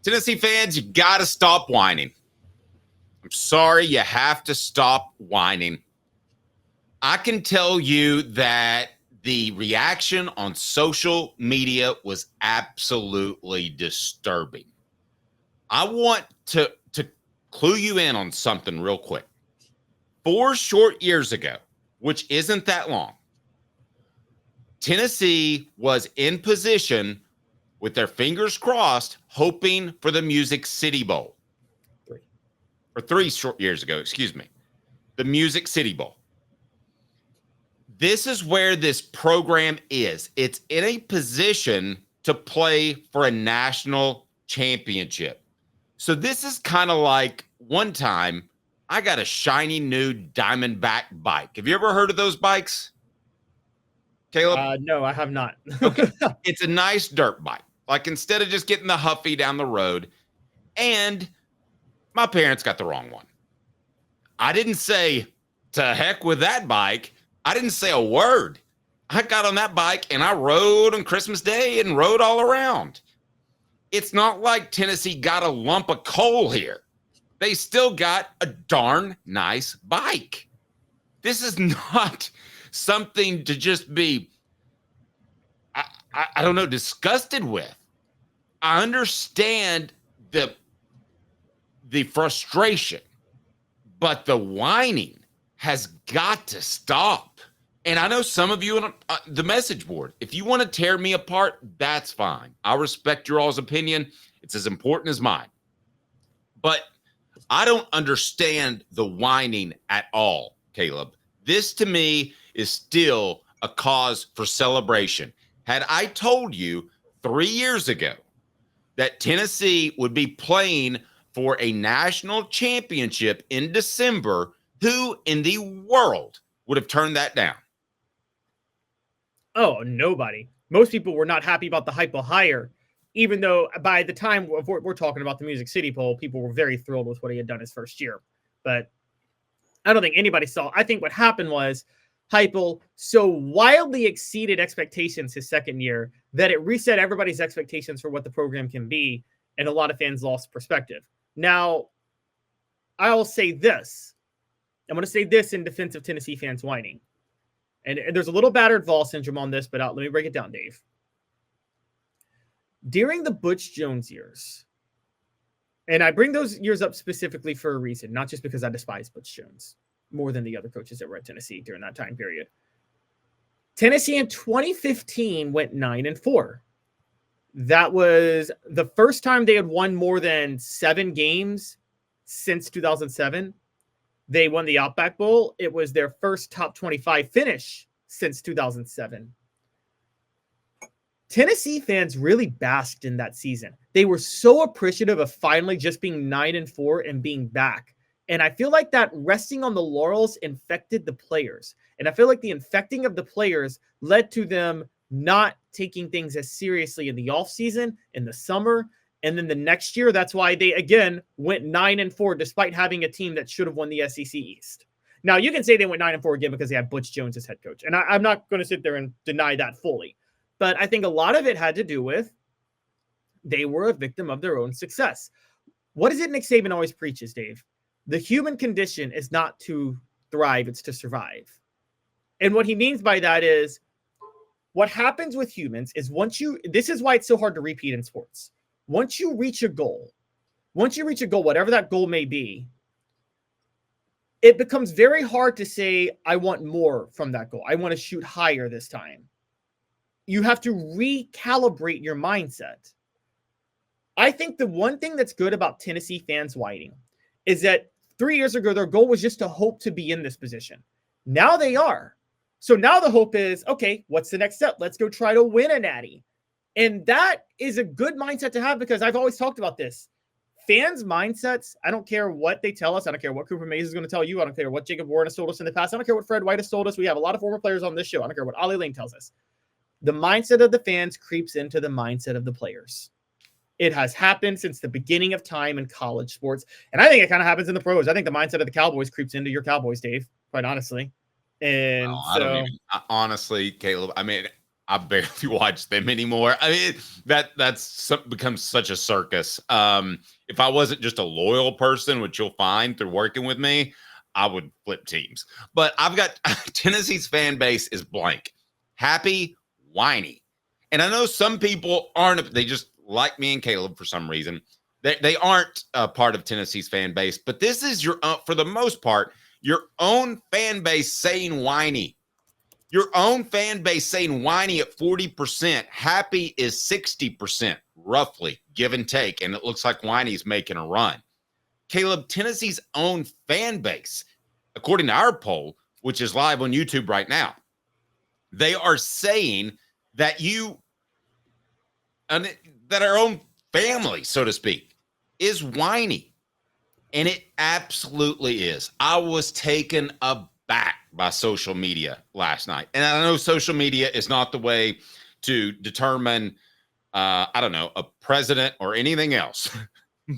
Tennessee fans, you got to stop whining. I'm sorry, you have to stop whining. I can tell you that the reaction on social media was absolutely disturbing. I want to clue you in on something real quick. 4 short years ago, which isn't that long, Tennessee was in position with their fingers crossed, hoping for the Music City Bowl. 3 short years ago, excuse me. The Music City Bowl. This is where this program is. It's in a position to play for a national championship. So this is kind of like one time I got a shiny new Diamondback bike. Have you ever heard of those bikes, Caleb? No, I have not. Okay. It's a nice dirt bike. Like instead of just getting the Huffy down the road. And my parents got the wrong one. I didn't say to heck with that bike. I didn't say a word. I got on that bike and I rode on Christmas Day and rode all around. It's not like Tennessee got a lump of coal here. They still got a darn nice bike. This is not something to just be, I don't know, disgusted with. I understand the frustration, but the whining has got to stop. And I know some of you on the message board, if you want to tear me apart, that's fine. I respect your all's opinion. It's as important as mine. But I don't understand the whining at all, Caleb. This to me is still a cause for celebration. Had I told you 3 years ago that Tennessee would be playing for a national championship in December, who in the world would have turned that down? Oh, nobody. Most people were not happy about the hype hire, even though by the time we're talking about the Music City Bowl, people were very thrilled with what he had done his first year. But I don't think anybody saw. I think what happened was Heupel so wildly exceeded expectations his second year that it reset everybody's expectations for what the program can be, and a lot of fans lost perspective. Now, I'll say this. I'm going to say this in defense of Tennessee fans whining. And there's a little battered Vols syndrome on this, but let me break it down, Dave. During the Butch Jones years, and I bring those years up specifically for a reason, not just because I despise Butch Jones more than the other coaches that were at Tennessee during that time period. Tennessee in 2015 went 9-4. That was the first time they had won more than 7 games since 2007. They won the Outback Bowl. It was their first top 25 finish since 2007. Tennessee fans really basked in that season. They were so appreciative of finally just being 9-4 and being back. And I feel like that resting on the laurels infected the players. And I feel like the infecting of the players led to them not taking things as seriously in the offseason, in the summer, and then the next year. That's why they, again, went 9-4 despite having a team that should have won the SEC East. Now, you can say they went 9-4 again because they had Butch Jones as head coach. And I'm not going to sit there and deny that fully. But I think a lot of it had to do with they were a victim of their own success. What is it Nick Saban always preaches, Dave? The human condition is not to thrive, it's to survive. And what he means by that is what happens with humans is this is why it's so hard to repeat in sports. Once you reach a goal, whatever that goal may be, it becomes very hard to say, I want more from that goal. I want to shoot higher this time. You have to recalibrate your mindset. I think the one thing that's good about Tennessee fans whining is that 3 years ago, their goal was just to hope to be in this position. Now they are. So now the hope is, okay, what's the next step? Let's go try to win a natty. And that is a good mindset to have because I've always talked about this. Fans' mindsets, I don't care what they tell us. I don't care what Cooper Mays is going to tell you. I don't care what Jacob Warren has told us in the past. I don't care what Fred White has told us. We have a lot of former players on this show. I don't care what Ollie Lane tells us. The mindset of the fans creeps into the mindset of the players. It has happened since the beginning of time in college sports. And I think it kind of happens in the pros. I think the mindset of the Cowboys creeps into your Cowboys, Dave, quite honestly. And I don't even, honestly, Caleb, I mean, I barely watch them anymore. I mean, becomes such a circus. If I wasn't just a loyal person, which you'll find through working with me, I would flip teams. But I've got Tennessee's fan base is blank, happy, whiny. And I know some people aren't, they just like me and Caleb for some reason. They aren't a part of Tennessee's fan base, but this is your, for the most part, your own fan base saying whiny. Your own fan base saying whiny at 40%. Happy is 60%, roughly, give and take. And it looks like whiny's making a run. Caleb, Tennessee's own fan base, according to our poll, which is live on YouTube right now, they are saying that that our own family, so to speak, is whiny. And it absolutely is. I was taken aback by social media last night. And I know social media is not the way to determine, I don't know, a president or anything else.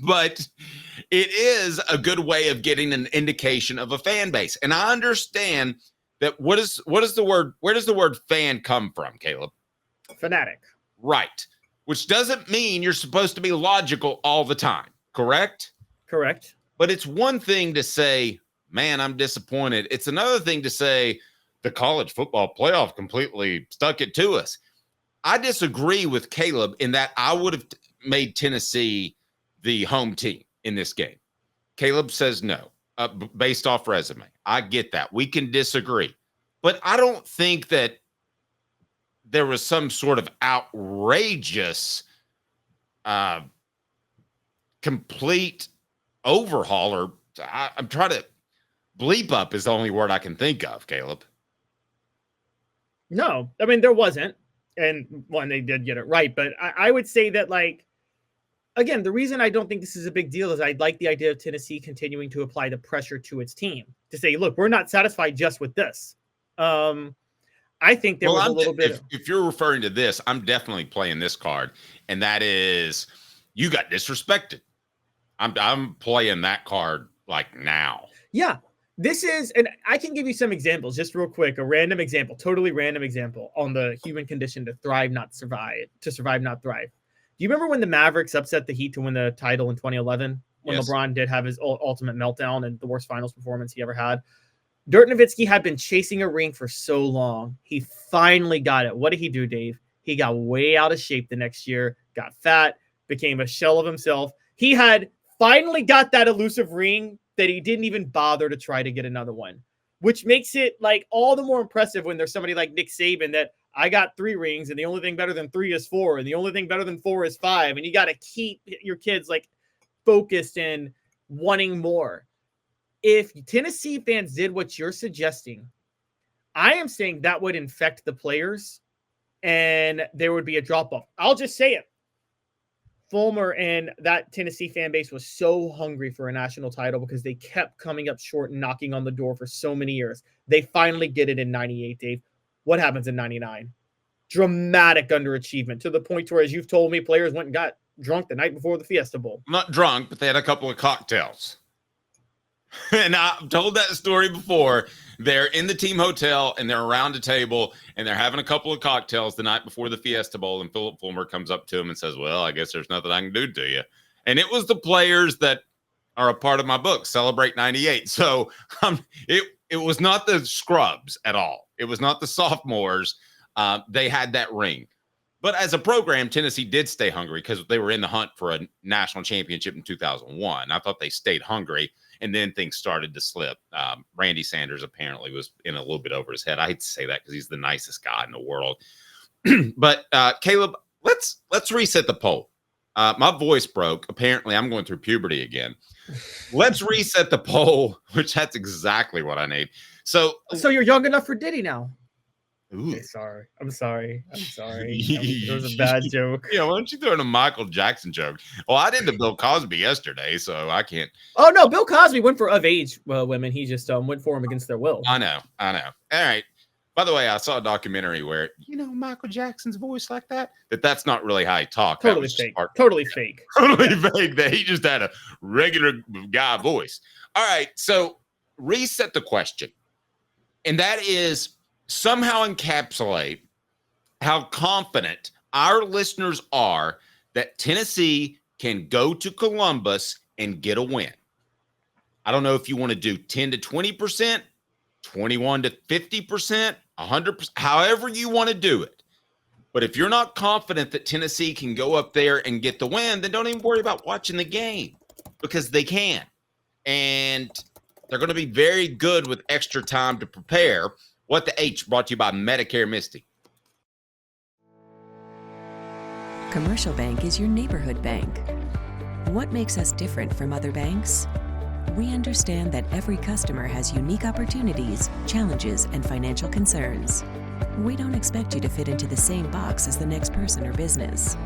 But it is a good way of getting an indication of a fan base. And I understand that where does the word fan come from, Caleb? Fanatic. Right. Which doesn't mean you're supposed to be logical all the time, correct? Correct. But it's one thing to say, man, I'm disappointed. It's another thing to say the College Football Plaoyff completely stuck it to us. I disagree with Caleb in that I would have made Tennessee the home team in this game. Caleb says no, based off resume. I get that. We can disagree. But I don't think that there was some sort of outrageous, complete overhaul, or I'm trying to bleep up is the only word I can think of, Caleb. No, I mean, there wasn't. And one, they did get it right. But I would say that, like, again, the reason I don't think this is a big deal is I like the idea of Tennessee continuing to apply the pressure to its team to say, look, we're not satisfied just with this. I think there was a little bit. If you're referring to this, I'm definitely playing this card. And that is, you got disrespected. I'm playing that card like now. Yeah, this is, and I can give you some examples just real quick. A random example, totally random example on the human condition to thrive, not survive, to survive, not thrive. Do you remember when the Mavericks upset the Heat to win the title in 2011? When Yes. LeBron did have his ultimate meltdown and the worst finals performance he ever had? Dirk Nowitzki had been chasing a ring for so long. He finally got it. What did he do, Dave? He got way out of shape the next year, got fat, became a shell of himself. He had finally got that elusive ring that he didn't even bother to try to get another one, which makes it like all the more impressive when there's somebody like Nick Saban that I got 3 rings and the only thing better than 3 is 4 and the only thing better than 4 is 5. And you got to keep your kids like focused and wanting more. If Tennessee fans did what you're suggesting, I am saying that would infect the players and there would be a drop off. I'll just say it. Fulmer and that Tennessee fan base was so hungry for a national title because they kept coming up short and knocking on the door for so many years. They finally get it in 98, Dave. What happens in 99? Dramatic underachievement to the point where, as you've told me, players went and got drunk the night before the Fiesta Bowl. Not drunk, but they had a couple of cocktails. And I've told that story before. They're in the team hotel and they're around a table and they're having a couple of cocktails the night before the Fiesta Bowl. And Philip Fulmer comes up to him and says, well, I guess there's nothing I can do to you. And it was the players that are a part of my book, Celebrate 98. So it was not the scrubs at all. It was not the sophomores. They had that ring. But as a program, Tennessee did stay hungry because they were in the hunt for a national championship in 2001. I thought they stayed hungry. And then things started to slip. Randy Sanders apparently was in a little bit over his head. I hate to say that because he's the nicest guy in the world. But Caleb, let's reset the poll. My voice broke. Apparently, I'm going through puberty again. Let's reset the poll, which that's exactly what I need. So you're young enough for Diddy now. Ooh. Okay, I'm sorry. It was a bad joke. Yeah, why don't you throw in a Michael Jackson joke? Well, I did the Bill Cosby yesterday, so I can't. Oh, no, Bill Cosby went for of age women. He just went for them against their will. I know. All right. By the way, I saw a documentary where, Michael Jackson's voice like that's not really how he talked. Totally fake. Totally fake. Totally fake. That he just had a regular guy voice. All right, so reset the question. And that is, somehow encapsulate how confident our listeners are that Tennessee can go to Columbus and get a win. I don't know if you want to do 10 to 20%, 21 to 50%, 100%, however you want to do it. But if you're not confident that Tennessee can go up there and get the win, then don't even worry about watching the game, because they can. And they're going to be very good with extra time to prepare. What the H, brought to you by Medicare Misty. Commercial Bank is your neighborhood bank. What makes us different from other banks? We understand that every customer has unique opportunities, challenges, and financial concerns. We don't expect you to fit into the same box as the next person or business.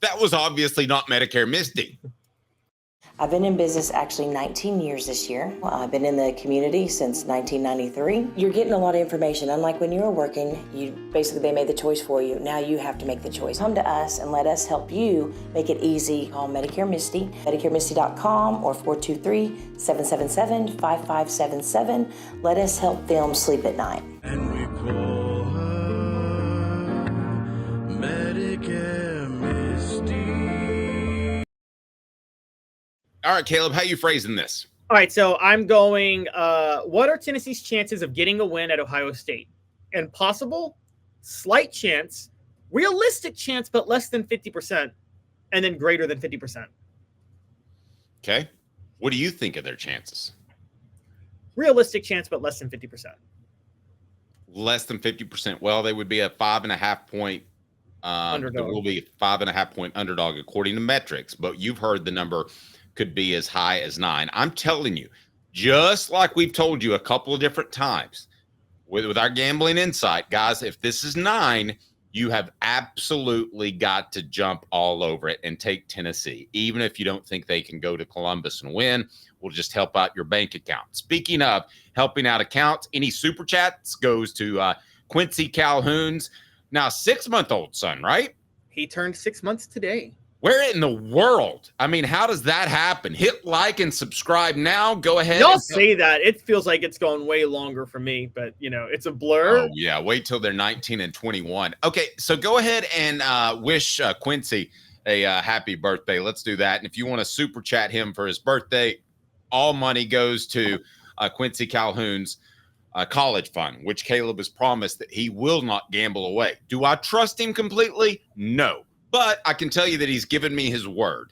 That was obviously not Medicare Misty. I've been in business actually 19 years this year. I've been in the community since 1993. You're getting a lot of information. Unlike when you were working, they made the choice for you. Now you have to make the choice. Come to us and let us help you make it easy. Call Medicare Misty, MedicareMisty.com or 423-777-5577. Let us help them sleep at night. And we call her Medicare Misty. All right, Caleb, how you phrasing this? All right, so I'm going, what are Tennessee's chances of getting a win at Ohio State? And possible, slight chance, realistic chance, but less than 50%, and then greater than 50%. Okay. What do you think of their chances? Realistic chance, but less than 50%. Less than 50%. Well, they would be a 5.5 point underdog. There will be a 5.5 point underdog according to metrics, but you've heard the number could be as high as 9. I'm telling you, just like we've told you a couple of different times with our gambling insight, guys, if this is 9, you have absolutely got to jump all over it and take Tennessee. Even if you don't think they can go to Columbus and win, we'll just help out your bank account. Speaking of helping out accounts, any super chats goes to Quincy Calhoun's now 6-month-old son, right? He turned 6 months today. Where in the world? I mean, how does that happen? Hit like and subscribe now. Go ahead. Y'all say that. It feels like it's going way longer for me, but, it's a blur. Oh, yeah. Wait till they're 19 and 21. Okay, so go ahead and wish Quincy a happy birthday. Let's do that. And if you want to super chat him for his birthday, all money goes to Quincy Calhoun's college fund, which Caleb has promised that he will not gamble away. Do I trust him completely? No. But I can tell you that he's given me his word.